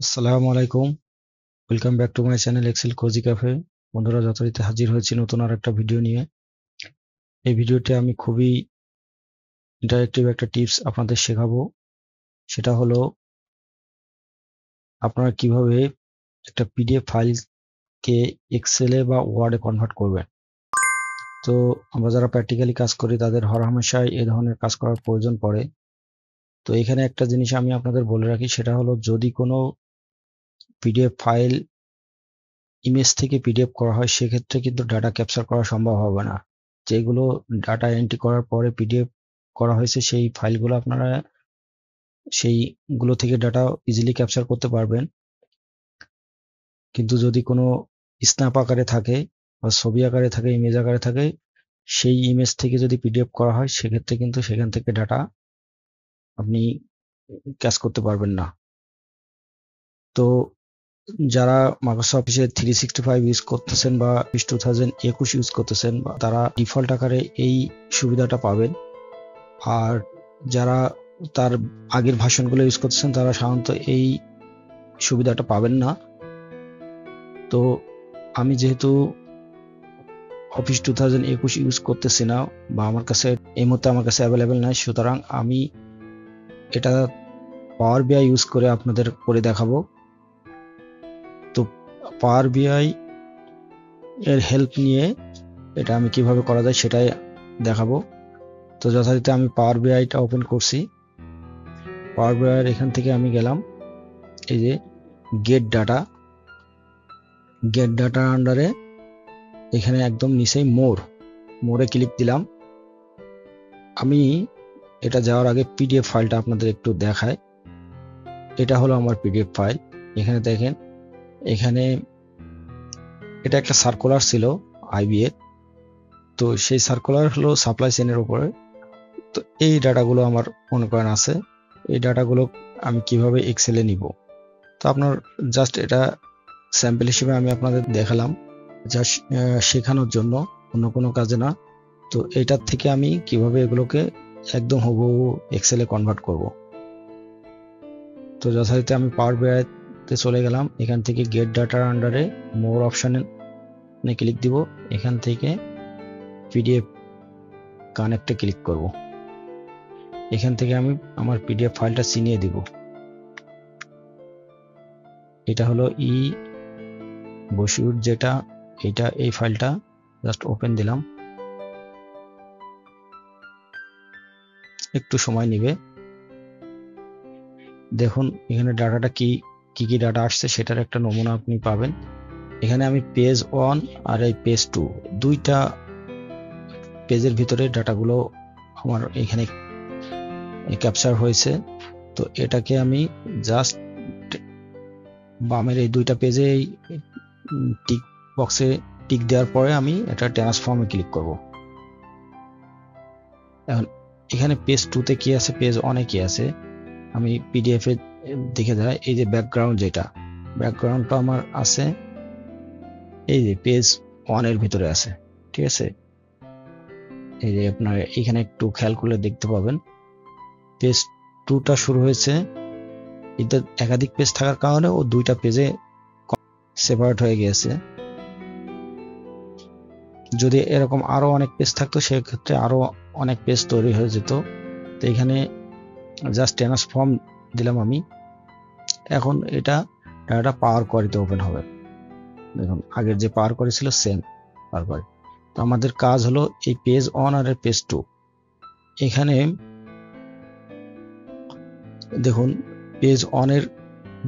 আসসালামু আলাইকুম। Welcome back to my channel excel cozy cafe. বন্ধুরা, যথারীতি হাজির হয়েছি নতুন আর একটা ভিডিও নিয়ে। এই ভিডিওতে আমি খুবই ইন্টারেক্টিভ একটা টিপস আপনাদের শেখাবো। সেটা হলো আপনারা কিভাবে একটা পিডিএফ ফাইলকে এক্সেলে বা ওয়ার্ডে কনভার্ট করবেন। তো আমরা যারা প্র্যাকটিক্যালি কাজ করি তাদের হরহামেশাই এই ধরনের কাজ করার প্রয়োজন পড়ে। তো এখানে একটা জিনিস আমি আপনাদের বলে রাখি, সেটা হলো যদি কোনো পিডিএফ ফাইল ইমেজ থেকে পিডিএফ করা হয় সেক্ষেত্রে কিন্তু ডাটা ক্যাপচার করা সম্ভব হবে না। যেগুলো ডাটা এন্ট্রি করার পরে পিডিএফ করা হয়েছে সেই ফাইলগুলো আপনারা সেইগুলো থেকে ডাটা ইজিলি ক্যাপচার করতে পারবেন। কিন্তু যদি কোনো স্ন্যাপ আকারে থাকে বা ছবি আকারে থাকে, ইমেজ আকারে থাকে, সেই ইমেজ থেকে যদি পিডিএফ করা হয় সেক্ষেত্রে কিন্তু সেখান থেকে ডাটা আপনি ক্যাচ করতে পারবেন না। তো যারা মাইক্রোসফট অফিসে 365 ইউজ করতেছেন বা অফিস 2021 ইউজ করতেছেন, তারা ডিফল্ট আকারে এই সুবিধাটা পাবেন। আর যারা তার আগের ভার্সনগুলো ইউজ করতেছেন তারা সাধারণত এই সুবিধাটা পাবেন না। তো আমি যেহেতু অফিস 2021 ইউজ করতেছি না বা আমার কাছে এই মুহূর্তে অ্যাভেলেবেল নাই, সুতরাং আমি এটা পাওয়ার বিআই ইউজ করে আপনাদের করে দেখাবো। তো পাওয়ার বিআই এর হেল্প নিয়ে এটা আমি কিভাবে করা যায় সেটাই দেখাবো। তো যথারীতি আমি পাওয়ার বিআইটা ওপেন করছি। পাওয়ার বিআইয়ের এখান থেকে আমি গেলাম এই যে গেট ডাটার আন্ডারে এখানে একদম নিচেই মোরে ক্লিক দিলাম। আমি এটা যাওয়ার আগে পিডিএফ ফাইলটা আপনাদের একটু দেখায়। এটা হলো আমার পিডিএফ ফাইল। এখানে দেখেন, এখানে এটা একটা সার্কুলার ছিল আইবি এর। তো সেই সার্কুলার হলো সাপ্লাই চেইনের উপরে। তো এই ডাটাগুলো আমার মনে করেন আছে। এই ডাটাগুলো আমি কিভাবে এক্সেলে নিব, তো আপনার জাস্ট এটা স্যাম্পল হিসেবে আমি আপনাদের দেখালাম, জাস্ট শেখানোর জন্য, অন্য কোনো কাজে না। তো এইটার থেকে আমি কিভাবে এগুলোকে একদম হুবহু এক্সেলে কনভার্ট করব। তো যথারীতি আমি পাওয়ার বিআইতে চলে গেলাম। এখান থেকে গেট ডাটার আন্ডারে মোর অপশানে ক্লিক দিব। এখান থেকে পিডিএফ কানেক্টে ক্লিক করব। এখান থেকে আমি আমার পিডিএফ ফাইলটা চিনিয়ে দিব। এটা হলো বসুর যেটা, এই ফাইলটা জাস্ট ওপেন দিলাম। একটু সময় নিবে। দেখুন এখানে ডাটাটা কি কি ডাটা আসছে সেটার একটা নমুনা আপনি পাবেন। এখানে আমি পেজ 1 আর এই পেজ 2 দুইটা পেজের ভিতরে ডাটাগুলো আমার এখানে ক্যাপচার হয়েছে। তো এটাকে আমি জাস্ট বামের এই দুইটা পেজে টিক বক্সে টিক দেওয়ার পরে আমি এটা ট্রান্সফর্মে ক্লিক করব। এখন এখানে পেজ 2 তে কি আছে, পেজ 1 এ কি আছে আমি পিডিএফ এ দেখে যাই। এই যে ব্যাকগ্রাউন্ডটা আমার আছে এই যে পেজ 1 এর ভিতরে আছে, ঠিক আছে। এই যে আপনার এখানে একটু খেয়াল করলে দেখতে পাবেন পেজ 2টা শুরু হয়েছে। এতে একাধিক পেজ থাকার কারণে ও দুইটা পেজে সেপারেট হয়ে গিয়েছে। যদি এরকম আরো অনেক পেজ থাকতো সেক্ষেত্রে আরো অনেক পেজ তৈরি হয়ে যেত। তো এখানে জাস্ট ট্রান্সফর্ম দিলাম আমি। এখন এটা পাওয়ার কোয়ারিতে ওপেন হবে। দেখুন আগের যে পাওয়ার কোয়ারি ছিল সেম পাওয়ার কোয়ারি। তো আমাদের কাজ হলো এই পেজ 1 আর পেজ 2। এখানে দেখুন পেজ 1 এর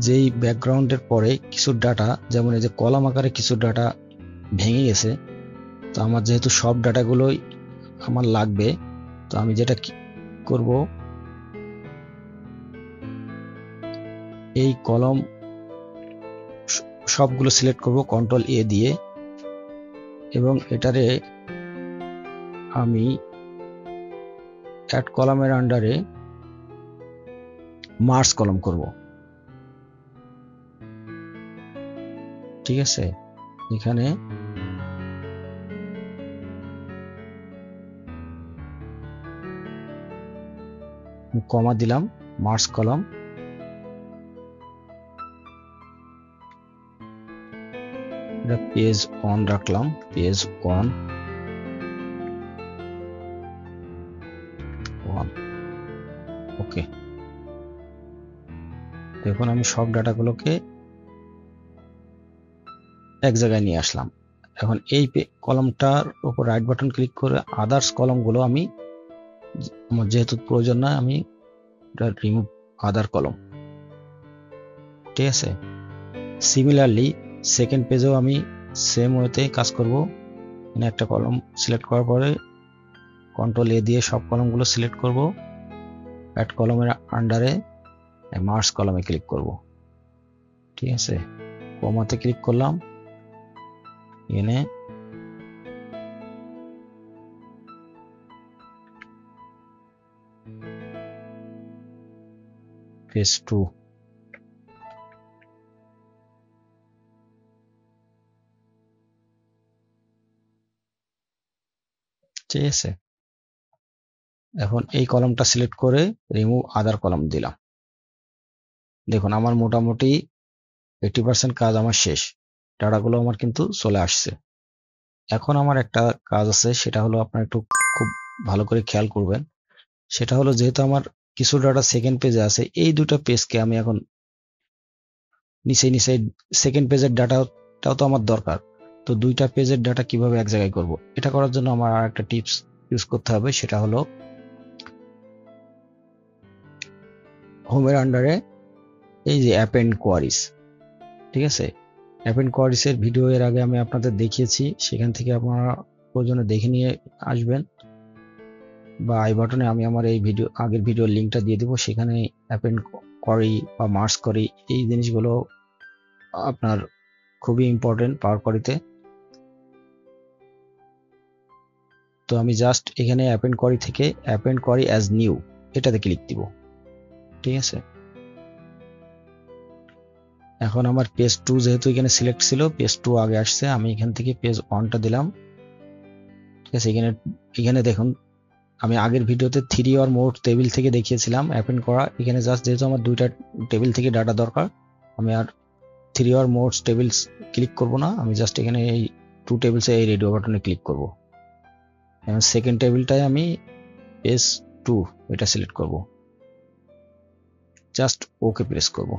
যেই ব্যাকগ্রাউন্ডের পরে কিছু ডাটা, যেমন এই যে কলাম আকারে কিছু ডাটা ভেঙে গেছে। তো আমার যেহেতু সব ডাটাগুলোই আমার লাগবে, তো আমি যেটা করব, এই কলম সবগুলো সিলেক্ট করব কন্ট্রোল এ দিয়ে, এবং এটারে আমি অ্যাড কলামের আন্ডারে মার্জ কলম করব। ঠিক আছে, এখানে কমা দিলাম, মার্জ কলম। এটা পেজ 1 রাখলাম, পেজ 1 ওকে। দেখুন আমি সব ডাটাগুলোকে এক জায়গায় নিয়ে আসলাম। এখন এই কলমটার উপর রাইট বাটন ক্লিক করে আদার্স কলমগুলো আমি আমার যেহেতু প্রয়োজন না, আমি রিমুভ আদার কলম। ঠিক আছে, সিমিলারলি সেকেন্ড পেজেও আমি সেম ওয়েতে কাজ করব। এখানে একটা কলম সিলেক্ট করার পরে কন্ট্রোল এ দিয়ে সব কলমগুলো সিলেক্ট করব, অ্যাড কলমের আন্ডারে মার্জ কলমে ক্লিক করব। ঠিক আছে, কমাতে ক্লিক করলাম, এখানে পেজ 2 ঠিক আছে। এখন এই কলমটা সিলেক্ট করে রিমুভ আদার কলম দিলাম। দেখুন আমার মোটামুটি 80% কাজ আমার শেষ, ডাটাগুলো আমার কিন্তু চলে আসছে। এখন আমার একটা কাজ আছে, সেটা হলো আপনার একটু খুব ভালো করে খেয়াল করবেন। সেটা হলো যেহেতু আমার কিছু ডাটা সেকেন্ড পেজে আছে, এই দুটো পেজকে আমি এখন নিচে নিচে সেকেন্ড পেজের ডাটাটাও তো আমার দরকার। তো দুইটা পেজের ডাটা কিভাবে এক জায়গায় করব, এটা করার জন্য আমার আর একটা টিপস ইউজ করতে হবে। সেটা হলো হোমের আন্ডারে এই যে অ্যাপেন্ড কোয়ারিজ। ঠিক আছে, অ্যাপেন্ড কোয়ারিজ এর ভিডিও এর আগে আমি আপনাদের দেখিয়েছি, সেখান থেকে আপনারা প্রয়োজনে দেখে নিয়ে আসবেন, বা আই বাটনে আমি আমার এই আগের ভিডিওর লিঙ্কটা দিয়ে দিব। সেখানে অ্যাপেন্ড কোয়ারি বা মার্জ কোয়ারি এই জিনিসগুলো আপনার খুবই ইম্পর্টেন্ট পাওয়ার কোয়ারিতে। তো আমি জাস্ট এখানে অ্যাপেন্ড কোয়ারি থেকে অ্যাপেন্ড কোয়ারি অ্যাজ নিউ এটাতে ক্লিক দিব। ঠিক আছে, এখন আমার পেজ 2 যেহেতু এখানে সিলেক্ট ছিল, পেজ 2 আগে আসছে, আমি এখান থেকে পেজ 1টা দিলাম। ঠিক আছে, এখানে দেখুন আমি আগের ভিডিওতে 3 or more টেবিল থেকে দেখিয়েছিলাম অ্যাপেন্ড করা। এখানে জাস্ট যেহেতু আমার দুইটা টেবিল থেকে ডাটা দরকার, আমি আর 3 or more টেবিলস ক্লিক করব না, আমি জাস্ট এখানে এই 2 টেবিলসে এই রেডিও বাটনে ক্লিক করব। এখন সেকেন্ড টেবিলটায় আমি পেজ 2 এটা সিলেক্ট করব, জাস্ট ওকে প্রেস করব।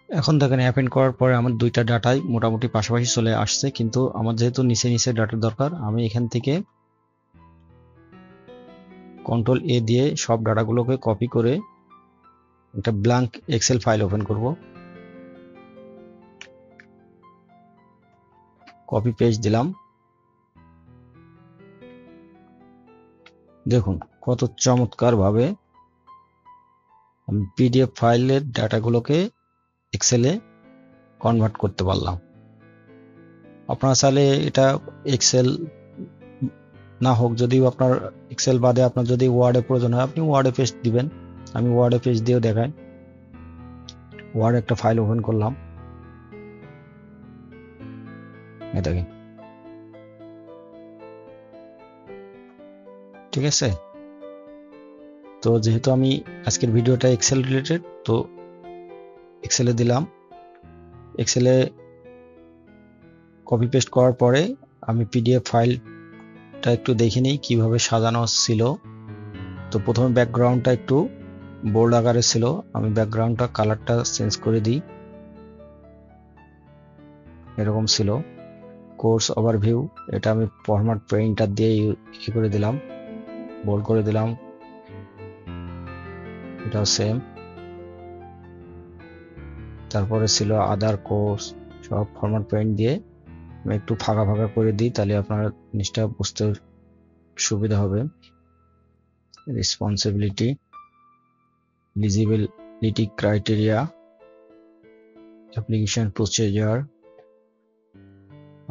এখন দেখেন অ্যাপেন্ড করার পরে আমার দুইটা ডাটাই মোটামুটি পাশাপাশি চলে আসছে, কিন্তু আমার যেহেতু নিচে নিচে ডাটা দরকার, আমি এখান থেকে কন্ট্রোল এ দিয়ে সব ডাটাগুলোকে কপি করে একটা ব্ল্যাঙ্ক এক্সেল ফাইল ওপেন করব, কপি পেস্ট দিলাম। দেখুন কত চমৎকার ভাবে আমি পিডিএফ ফাইলের ডাটাগুলোকে এক্সেলে কনভার্ট করতে পারলাম। আপনারা চাইলে এটা এক্সেল না হোক, যদিও আপনার এক্সেল বাদে আপনার যদি ওয়ার্ডে প্রয়োজন হয়, আপনি ওয়ার্ডে পেস্ট দিবেন। আমি ওয়ার্ডে পেস্ট দিয়েও দেখাই। ওয়ার্ড একটা ফাইল ওপেন করলাম, দেখেন। ঠিক আছে, তো যেহেতু আমি আজকের ভিডিওটা এক্সেল রিলেটেড, তো এক্সেলে দিলাম। এক্সেলে কপি পেস্ট করার পরে আমি পিডিএফ ফাইলটা একটু দেখে নিই কিভাবে সাজানো ছিল। তো প্রথমে ব্যাকগ্রাউন্ডটা একটু বোল্ড আকারে ছিল, আমি ব্যাকগ্রাউন্ডটা কালারটা চেঞ্জ করে দিই, এরকম ছিল। কোর্স ওভারভিউ এটা আমি ফরম্যাট পেইন্টার দিয়ে ই করে দিলাম, বোল্ড করে দিলাম, এটাও সেম। তারপরে ছিল আদার কোর্স, সব ফরম্যাট পেইন্ট দিয়ে আমি একটু ফাঁকা ফাঁকা করে দিই, তাহলে আপনারা জিনিসটা বুঝতে সুবিধা হবে। Responsibility, eligibility criteria, application procedure,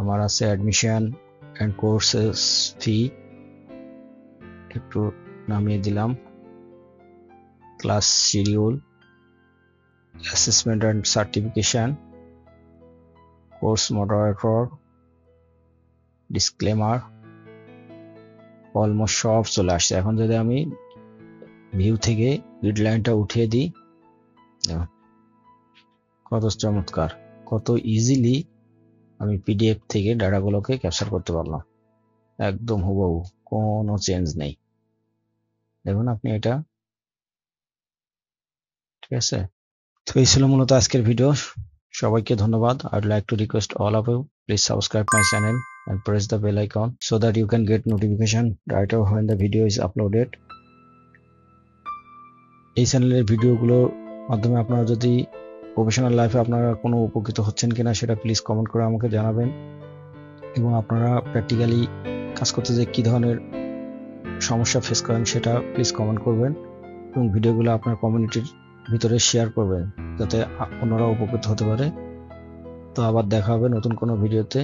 আমার আছে অ্যাডমিশন এন্ড কোর্সেস ফি, একটু নামিয়ে দিলাম। Class schedule, assessment and certification, course moderator, disclaimer, almost সব চলে আসছে। এখন যদি আমি ভিউ থেকে গ্রিড লাইনটা উঠিয়ে দিই, কত চমৎকার, কত ইজিলি আমি পিডিএফ থেকে ডাটাগুলোকে ক্যাপচার করতে পারলাম, একদম হুবহু, কোনো চেঞ্জ নেই। দেখুন আপনি এটা, ঠিক আছে। তো এই ছিল মূলত আজকের ভিডিও। সবাইকে ধন্যবাদ। I'd like to request all of you, please subscribe my channel and press the bell icon so that you can get notification right away when the video is uploaded. এই চ্যানেলের ভিডিওগুলোর মাধ্যমে আপনারা যদি প্রফেশনাল লাইফে আপনারা কোনো উপকৃত হচ্ছেন কিনা সেটা প্লিজ কমেন্ট করে আমাকে জানাবেন, এবং আপনারা প্র্যাকটিক্যালি কাজ করতে যে কী ধরনের সমস্যা ফেস করেন সেটা প্লিজ কমেন্ট করবেন, এবং ভিডিওগুলো আপনার কমিউনিটির ভিতরে শেয়ার করবেন যাতে অন্যরা উপকৃত হতে পারে। তো আবার দেখা হবে নতুন কোনো ভিডিওতে।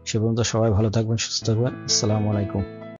সে পর্যন্ত সবাই ভালো থাকবেন, সুস্থ থাকবেন। আসসালামু আলাইকুম।